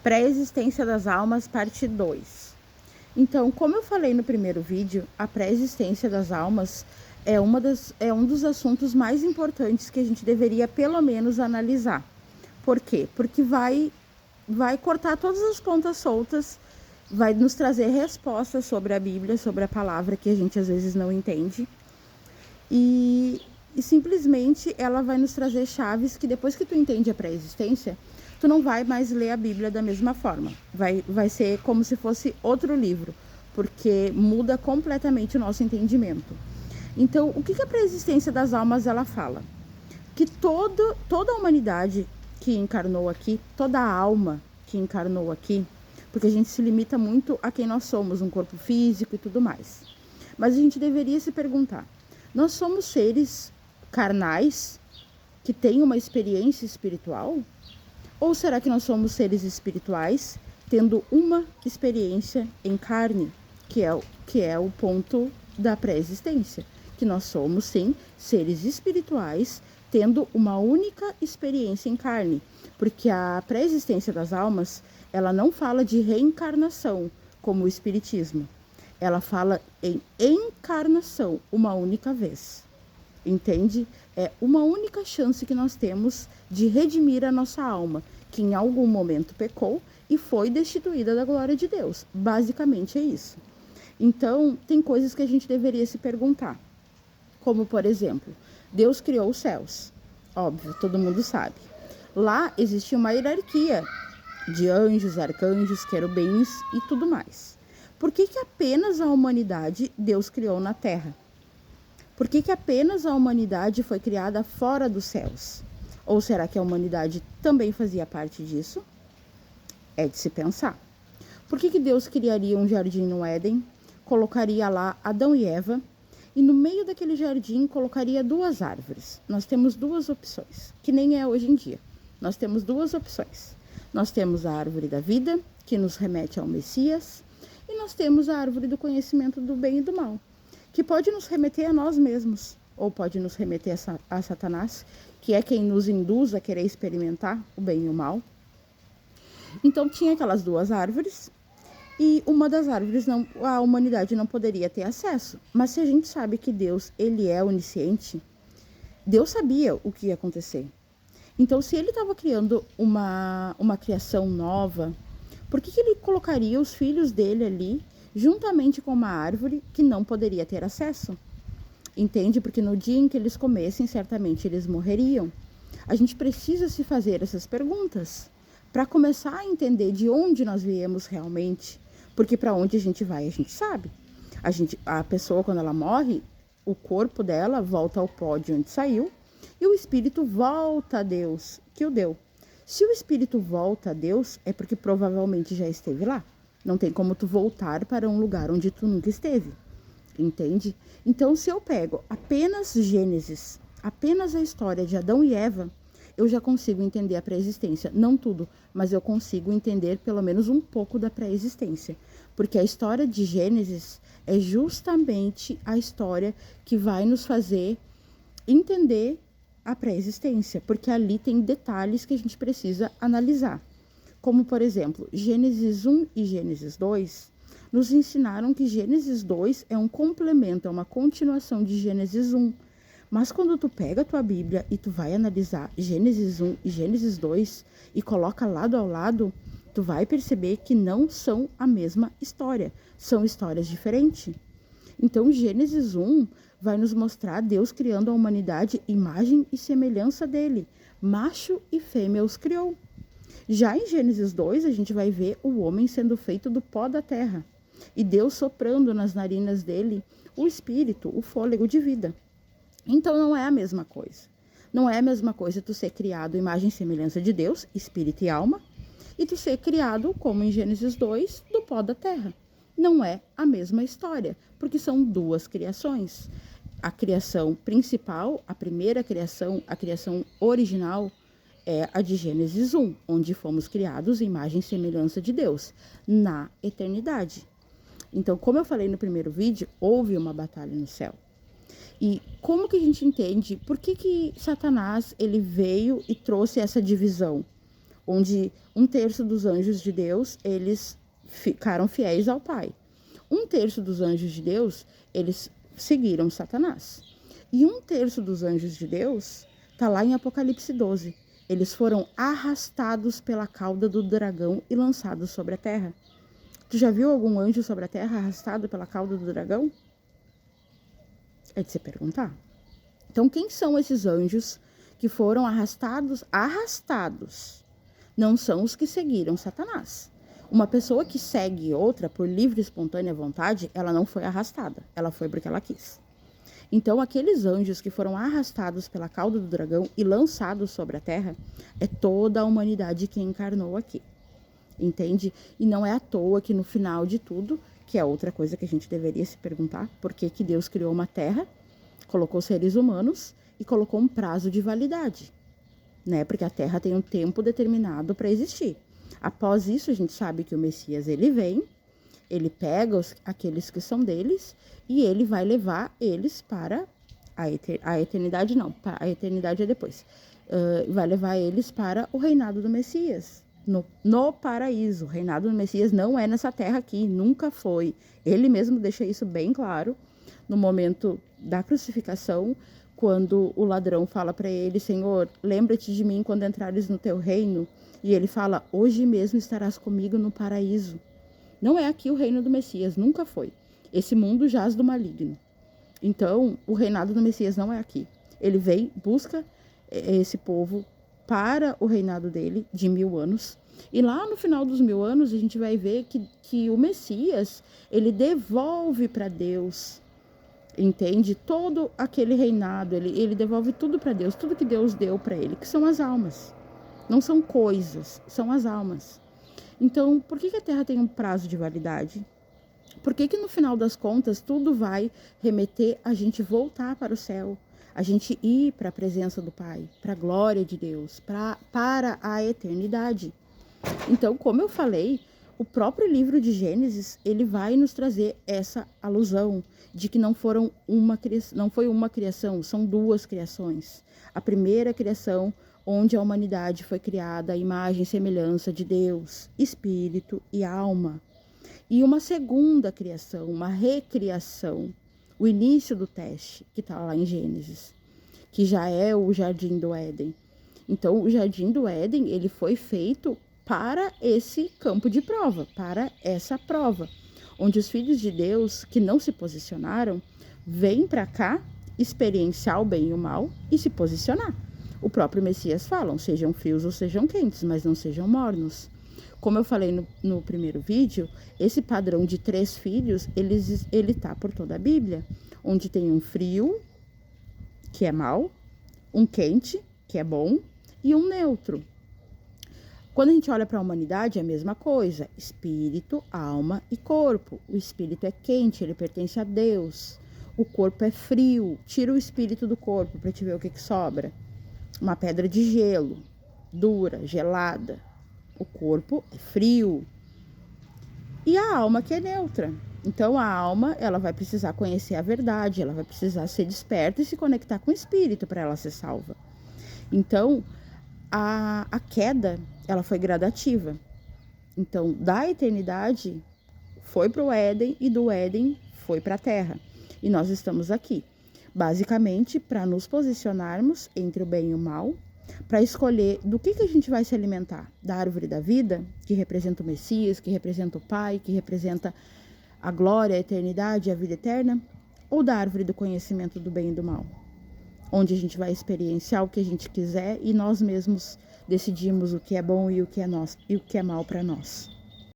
Pré-existência das almas, parte 2. Então, como eu falei no primeiro vídeo, a pré-existência das almas é um dos assuntos mais importantes que a gente deveria pelo menos analisar. Por quê? Porque vai cortar todas as pontas soltas, vai nos trazer respostas sobre a Bíblia, sobre a palavra que a gente às vezes não entende. E simplesmente ela vai nos trazer chaves que depois que tu entende a pré-existência, tu não vai mais ler a Bíblia da mesma forma. Vai ser como se fosse outro livro, porque muda completamente o nosso entendimento. Então, o que a pré-existência das almas ela fala? Que toda a humanidade que encarnou aqui, toda a alma que encarnou aqui, porque a gente se limita muito a quem nós somos, um corpo físico e tudo mais. Mas a gente deveria se perguntar, nós somos seres carnais que têm uma experiência espiritual? Ou será que nós somos seres espirituais tendo uma experiência em carne, que é o ponto da pré-existência? Que nós somos, sim, seres espirituais tendo uma única experiência em carne. Porque a pré-existência das almas, ela não fala de reencarnação, como o espiritismo. Ela fala em encarnação, uma única vez. Entende? É uma única chance que nós temos de redimir a nossa alma, que em algum momento pecou e foi destituída da glória de Deus. Basicamente é isso. Então, tem coisas que a gente deveria se perguntar. Como, por exemplo, Deus criou os céus. Óbvio, todo mundo sabe. Lá existia uma hierarquia de anjos, arcanjos, querubins e tudo mais. Por que apenas a humanidade Deus criou na Terra? Por que apenas a humanidade foi criada fora dos céus? Ou será que a humanidade também fazia parte disso? É de se pensar. Por que Deus criaria um jardim no Éden, colocaria lá Adão e Eva, e no meio daquele jardim colocaria duas árvores? Nós temos duas opções, que nem é hoje em dia. Nós temos duas opções. Nós temos a árvore da vida, que nos remete ao Messias, e nós temos a árvore do conhecimento do bem e do mal, que pode nos remeter a nós mesmos, ou pode nos remeter a Satanás, que é quem nos induz a querer experimentar o bem e o mal. Então, tinha aquelas duas árvores, e uma das árvores a humanidade não poderia ter acesso. Mas se a gente sabe que Deus, ele é onisciente, Deus sabia o que ia acontecer. Então, se ele estava criando uma criação nova, por que ele colocaria os filhos dele ali, juntamente com uma árvore que não poderia ter acesso? Entende? Porque no dia em que eles comessem, certamente eles morreriam. A gente precisa se fazer essas perguntas para começar a entender de onde nós viemos realmente. Porque para onde a gente vai, a gente sabe. A pessoa, quando ela morre, o corpo dela volta ao pó de onde saiu e o espírito volta a Deus, que o deu. Se o espírito volta a Deus, é porque provavelmente já esteve lá. Não tem como tu voltar para um lugar onde tu nunca esteve. Entende? Então, se eu pego apenas Gênesis, apenas a história de Adão e Eva, eu já consigo entender a pré-existência. Não tudo, mas eu consigo entender pelo menos um pouco da pré-existência. Porque a história de Gênesis é justamente a história que vai nos fazer entender a pré-existência. Porque ali tem detalhes que a gente precisa analisar. Como, por exemplo, Gênesis 1 e Gênesis 2... nos ensinaram que Gênesis 2 é um complemento, é uma continuação de Gênesis 1. Mas quando tu pega a tua Bíblia e tu vai analisar Gênesis 1 e Gênesis 2 e coloca lado ao lado, tu vai perceber que não são a mesma história, são histórias diferentes. Então, Gênesis 1 vai nos mostrar Deus criando a humanidade, imagem e semelhança dele. Macho e fêmea os criou. Já em Gênesis 2, a gente vai ver o homem sendo feito do pó da terra. E Deus soprando nas narinas dele o espírito, o fôlego de vida. Então não é a mesma coisa. Não é a mesma coisa tu ser criado imagem e semelhança de Deus, espírito e alma, e tu ser criado, como em Gênesis 2, do pó da terra. Não é a mesma história, porque são duas criações. A criação principal, a primeira criação, a criação original, é a de Gênesis 1, onde fomos criados imagem e semelhança de Deus, na eternidade. Então, como eu falei no primeiro vídeo, houve uma batalha no céu. E como que a gente entende por que Satanás ele veio e trouxe essa divisão? onde 1/3 dos anjos de Deus, eles ficaram fiéis ao Pai. 1/3 dos anjos de Deus, eles seguiram Satanás. E 1/3 dos anjos de Deus está lá em Apocalipse 12. Eles foram arrastados pela cauda do dragão e lançados sobre a terra. Tu já viu algum anjo sobre a terra arrastado pela cauda do dragão? É de se perguntar. Então, quem são esses anjos que foram arrastados? Arrastados. Não são os que seguiram Satanás. Uma pessoa que segue outra por livre e espontânea vontade, ela não foi arrastada. Ela foi porque ela quis. Então, aqueles anjos que foram arrastados pela cauda do dragão e lançados sobre a terra, é toda a humanidade que encarnou aqui. Entende? E não é à toa que no final de tudo, que é outra coisa que a gente deveria se perguntar, por que que Deus criou uma terra, colocou seres humanos e colocou um prazo de validade, né? Porque a terra tem um tempo determinado para existir. Após isso, a gente sabe que o Messias, ele vem, ele pega aqueles que são deles e ele vai levar eles para a eternidade, não, a eternidade é depois. Vai levar eles para o reinado do Messias, no paraíso. O reinado do Messias não é nessa terra aqui, nunca foi. Ele mesmo deixa isso bem claro no momento da crucificação, quando o ladrão fala para ele: Senhor, lembra-te de mim quando entrares no teu reino. E ele fala: hoje mesmo estarás comigo no paraíso. Não é aqui o reino do Messias, nunca foi. Esse mundo jaz do maligno. Então, o reinado do Messias não é aqui. Ele vem, busca esse povo para o reinado dele de 1000 anos. E lá no final dos 1000 anos, a gente vai ver que o Messias, ele devolve para Deus, entende? Todo aquele reinado, ele devolve tudo para Deus, tudo que Deus deu para ele, que são as almas. Não são coisas, são as almas. Então, por que a Terra tem um prazo de validade? Por que no final das contas tudo vai remeter a gente voltar para o céu? A gente ir para a presença do Pai, para a glória de Deus, para a eternidade. Então, como eu falei, o próprio livro de Gênesis, ele vai nos trazer essa alusão de que não foi uma criação, são 2 criações. A primeira criação, onde a humanidade foi criada à imagem e semelhança de Deus, espírito e alma. E uma segunda criação, uma recriação, o início do teste, que está lá em Gênesis, que já é o Jardim do Éden. Então, o Jardim do Éden, ele foi feito para esse campo de prova, para essa prova, onde os filhos de Deus que não se posicionaram, vêm para cá experienciar o bem e o mal e se posicionar. O próprio Messias fala: sejam frios ou sejam quentes, mas não sejam mornos. Como eu falei no primeiro vídeo, esse padrão de 3 filhos, ele tá por toda a Bíblia, onde tem um frio, que é mal, um quente, que é bom, e um neutro. Quando a gente olha para a humanidade, é a mesma coisa: espírito, alma e corpo. O espírito é quente, ele pertence a Deus. O corpo é frio. Tira o espírito do corpo para te ver o que sobra. Uma pedra de gelo, dura, gelada. O corpo é frio. E a alma que é neutra. Então, a alma, ela vai precisar conhecer a verdade, ela vai precisar ser desperta e se conectar com o espírito para ela ser salva. Então, a queda, ela foi gradativa. Então, da eternidade, foi para o Éden e do Éden foi para a Terra. E nós estamos aqui, basicamente, para nos posicionarmos entre o bem e o mal, para escolher do que a gente vai se alimentar. Da árvore da vida, que representa o Messias, que representa o Pai, que representa a glória, a eternidade, a vida eterna, ou da árvore do conhecimento do bem e do mal, onde a gente vai experienciar o que a gente quiser e nós mesmos decidimos o que é bom e o que é mal para nós.